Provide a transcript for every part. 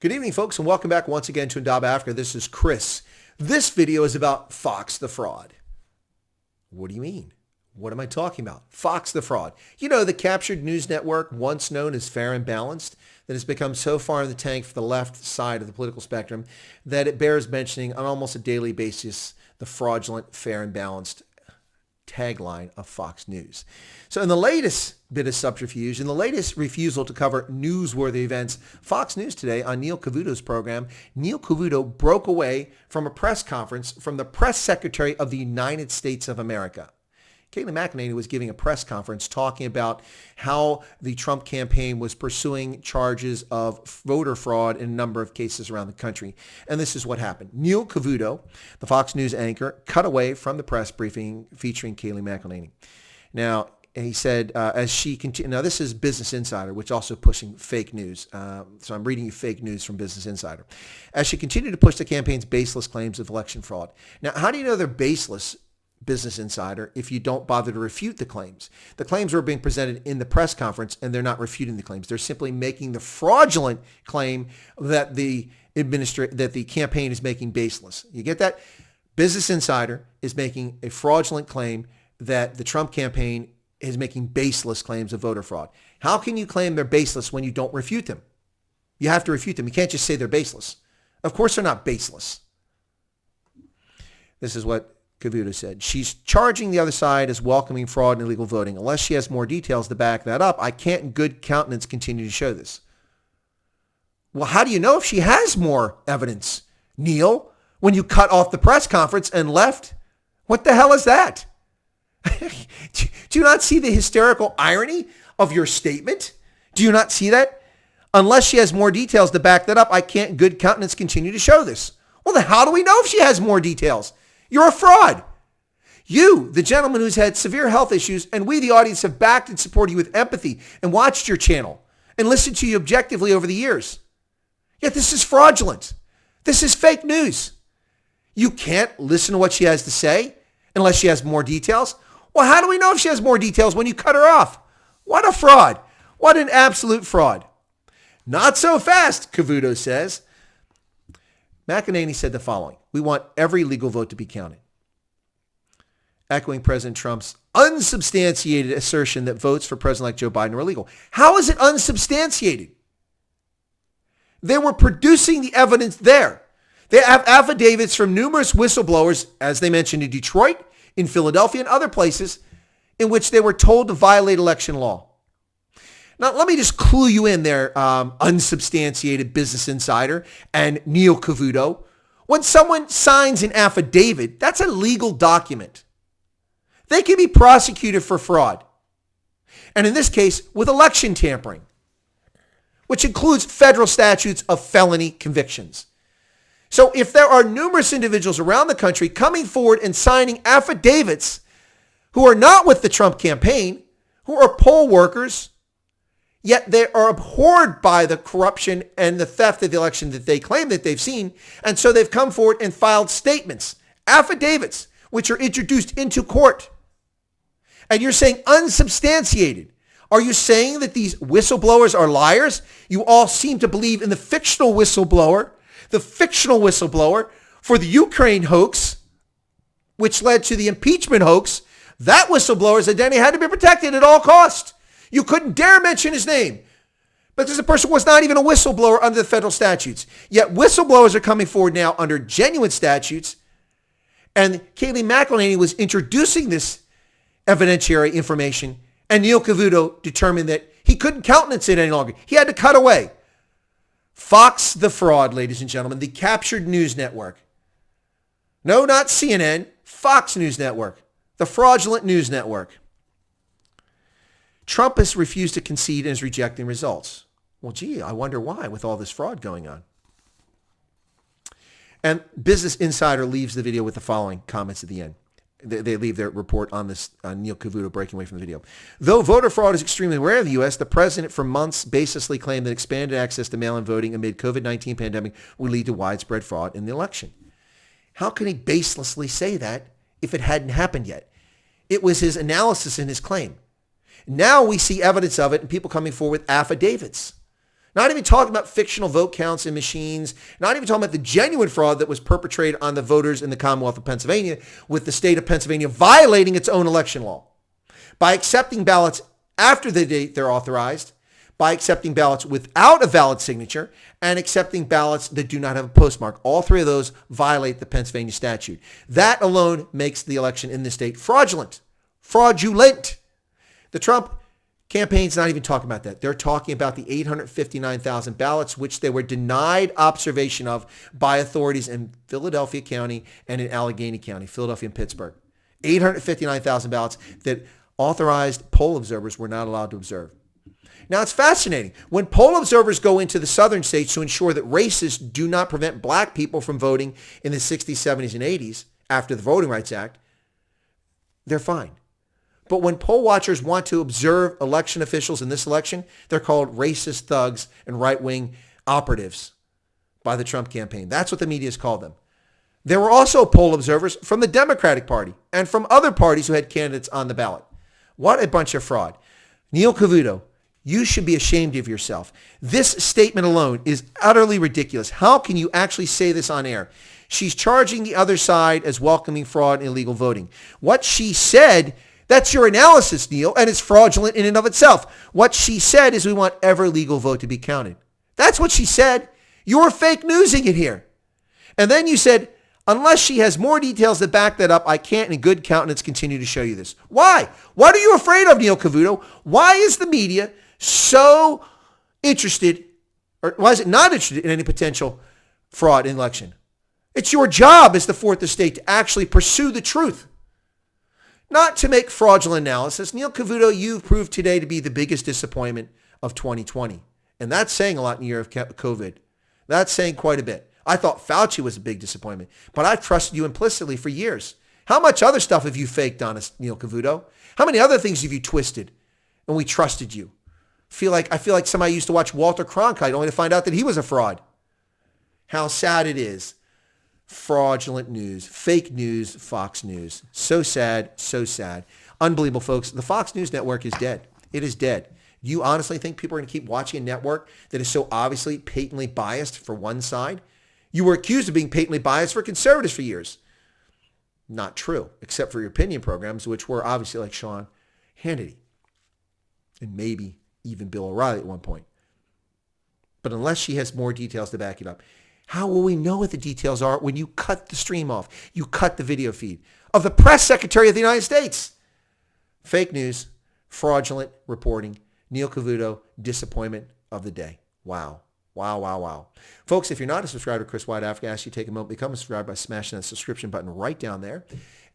Good evening, folks, and welcome back once again to Indaba Africa. This is Chris. This video is about Fox the fraud. What do you mean? What am I talking about? Fox the fraud. You know, the captured news network, once known as Fair and Balanced, that has become so far in the tank for the left side of the political spectrum that it bears mentioning on almost a daily basis the fraudulent, fair and balanced tagline of Fox News. So in the latest bit of subterfuge, in the latest refusal to cover newsworthy events, Fox News today on Neil Cavuto's program, Neil Cavuto broke away from a press conference from the press secretary of the United States of America. Kayleigh McEnany was giving a press conference talking about how the Trump campaign was pursuing charges of voter fraud in a number of cases around the country. And this is what happened. Neil Cavuto, the Fox News anchor, cut away from the press briefing featuring Kayleigh McEnany. Now, he said, as she continued, now this is Business Insider, which also pushing fake news. So I'm reading you fake news from Business Insider. As she continued to push the campaign's baseless claims of election fraud. Now, how do you know they're baseless, Business Insider, if you don't bother to refute the claims? The claims were being presented in the press conference, and they're not refuting the claims. They're simply making the fraudulent claim that the campaign is making baseless. You get that? Business Insider is making a fraudulent claim that the Trump campaign is making baseless claims of voter fraud. How can you claim they're baseless when you don't refute them? You have to refute them. You can't just say they're baseless. Of course they're not baseless. This is what Cavuto said. She's charging the other side as welcoming fraud and illegal voting. Unless she has more details to back that up, I can't in good countenance continue to show this. Well, how do you know if she has more evidence, Neil, when you cut off the press conference and left? What the hell is that? Do you not see the hysterical irony of your statement? Do you not see that? Unless she has more details to back that up, I can't in good countenance continue to show this. Well, then how do we know if she has more details? You're a fraud. You, the gentleman who's had severe health issues, and we, the audience, have backed and supported you with empathy and watched your channel and listened to you objectively over the years. Yet this is fraudulent. This is fake news. You can't listen to what she has to say unless she has more details. Well, how do we know if she has more details when you cut her off? What a fraud. What an absolute fraud. Not so fast, Cavuto says. McEnany said the following: we want every legal vote to be counted. Echoing President Trump's unsubstantiated assertion that votes for President-elect Joe Biden are illegal. How is it unsubstantiated? They were producing the evidence there. They have affidavits from numerous whistleblowers, as they mentioned, in Detroit, in Philadelphia, and other places, in which they were told to violate election law. Now, let me just clue you in there, unsubstantiated Business Insider and Neil Cavuto. When someone signs an affidavit, that's a legal document. They can be prosecuted for fraud. And in this case, with election tampering, which includes federal statutes of felony convictions. So if there are numerous individuals around the country coming forward and signing affidavits who are not with the Trump campaign, who are poll workers, yet they are abhorred by the corruption and the theft of the election that they claim that they've seen. And so they've come forward and filed statements, affidavits, which are introduced into court. And you're saying unsubstantiated. Are you saying that these whistleblowers are liars? You all seem to believe in the fictional whistleblower for the Ukraine hoax, which led to the impeachment hoax. That whistleblower's identity had to be protected at all costs. You couldn't dare mention his name. But this person was not even a whistleblower under the federal statutes. Yet whistleblowers are coming forward now under genuine statutes. And Kayleigh McEnany was introducing this evidentiary information. And Neil Cavuto determined that he couldn't countenance it any longer. He had to cut away. Fox the fraud, ladies and gentlemen, the captured news network. No, not CNN, Fox News Network, the fraudulent news network. Trump has refused to concede and is rejecting results. Well, gee, I wonder why with all this fraud going on. And Business Insider leaves the video with the following comments at the end. They leave their report on this Neil Cavuto breaking away from the video. Though voter fraud is extremely rare in the U.S., the president for months baselessly claimed that expanded access to mail-in voting amid COVID-19 pandemic would lead to widespread fraud in the election. How can he baselessly say that if it hadn't happened yet? It was his analysis and his claim. Now we see evidence of it and people coming forward with affidavits. Not even talking about fictional vote counts and machines. Not even talking about the genuine fraud that was perpetrated on the voters in the Commonwealth of Pennsylvania, with the state of Pennsylvania violating its own election law by accepting ballots after the date they're authorized, by accepting ballots without a valid signature, and accepting ballots that do not have a postmark. All three of those violate the Pennsylvania statute. That alone makes the election in this state fraudulent. Fraudulent. The Trump campaign's not even talking about that. They're talking about the 859,000 ballots, which they were denied observation of by authorities in Philadelphia County and in Allegheny County, Philadelphia and Pittsburgh. 859,000 ballots that authorized poll observers were not allowed to observe. Now, it's fascinating. When poll observers go into the southern states to ensure that racists do not prevent black people from voting in the 60s, 70s, and 80s after the Voting Rights Act, they're fine. But when poll watchers want to observe election officials in this election, they're called racist thugs and right-wing operatives by the Trump campaign. That's what the media has called them. There were also poll observers from the Democratic Party and from other parties who had candidates on the ballot. What a bunch of fraud. Neil Cavuto, you should be ashamed of yourself. This statement alone is utterly ridiculous. How can you actually say this on air? She's charging the other side as welcoming fraud and illegal voting. What she said, that's your analysis, Neil, and it's fraudulent in and of itself. What she said is we want every legal vote to be counted. That's what she said. You're fake newsing it here. And then you said, unless she has more details to back that up, I can't in good countenance continue to show you this. Why? What are you afraid of, Neil Cavuto? Why is the media so interested, or why is it not interested in any potential fraud in election? It's your job as the fourth estate to actually pursue the truth, not to make fraudulent analysis. Neil Cavuto, you've proved today to be the biggest disappointment of 2020. And that's saying a lot in the year of COVID. That's saying quite a bit. I thought Fauci was a big disappointment, but I've trusted you implicitly for years. How much other stuff have you faked on us, Neil Cavuto? How many other things have you twisted and we trusted you? I feel like somebody used to watch Walter Cronkite only to find out that he was a fraud. How sad it is. Fraudulent news, fake news, Fox News. So sad, so sad. Unbelievable, folks. The Fox News network is dead. It is dead. Do you honestly think people are going to keep watching a network that is so obviously patently biased for one side? You were accused of being patently biased for conservatives for years. Not true, except for your opinion programs, which were obviously like Sean Hannity and maybe even Bill O'Reilly at one point. But unless she has more details to back it up, how will we know what the details are when you cut the stream off? You cut the video feed of the press secretary of the United States. Fake news, fraudulent reporting. Neil Cavuto, disappointment of the day. Wow. Wow, wow, wow. Folks, if you're not a subscriber to Chris White Africa, I ask you to take a moment, become a subscriber by smashing that subscription button right down there.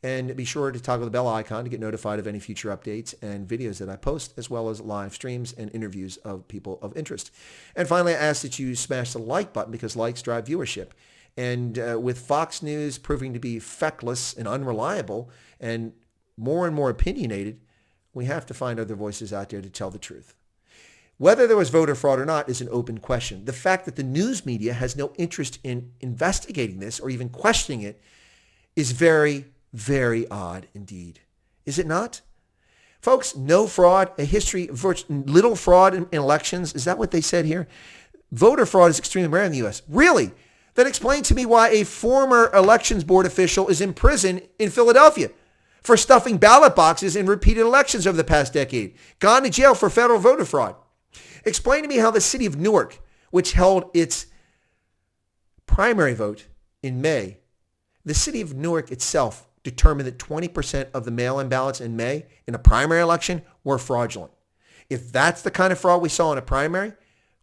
And be sure to toggle the bell icon to get notified of any future updates and videos that I post, as well as live streams and interviews of people of interest. And finally, I ask that you smash the like button because likes drive viewership. And with Fox News proving to be feckless and unreliable and more opinionated, we have to find other voices out there to tell the truth. Whether there was voter fraud or not is an open question. The fact that the news media has no interest in investigating this or even questioning it is very, very odd indeed. Is it not? Folks, no fraud, a history of little fraud in elections. Is that what they said here? Voter fraud is extremely rare in the U.S. Really? Then explain to me why a former elections board official is in prison in Philadelphia for stuffing ballot boxes in repeated elections over the past decade, gone to jail for federal voter fraud. Explain to me how the city of Newark, which held its primary vote in May, the city of Newark itself determined that 20% of the mail-in ballots in May in a primary election were fraudulent. If that's the kind of fraud we saw in a primary,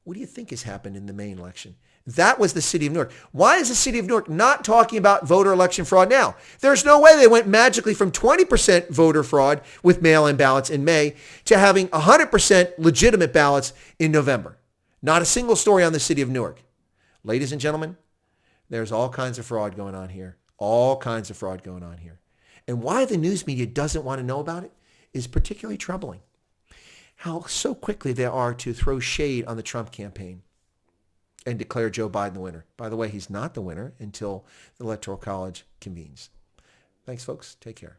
what do you think has happened in the May election? That was the city of Newark. Why is the city of Newark not talking about voter election fraud now? There's no way they went magically from 20% voter fraud with mail-in ballots in May to having 100% legitimate ballots in November. Not a single story on the city of Newark. Ladies and gentlemen, there's all kinds of fraud going on here. All kinds of fraud going on here. And why the news media doesn't want to know about it is particularly troubling. How so quickly they are to throw shade on the Trump campaign and declare Joe Biden the winner. By the way, he's not the winner until the Electoral College convenes. Thanks, folks. Take care.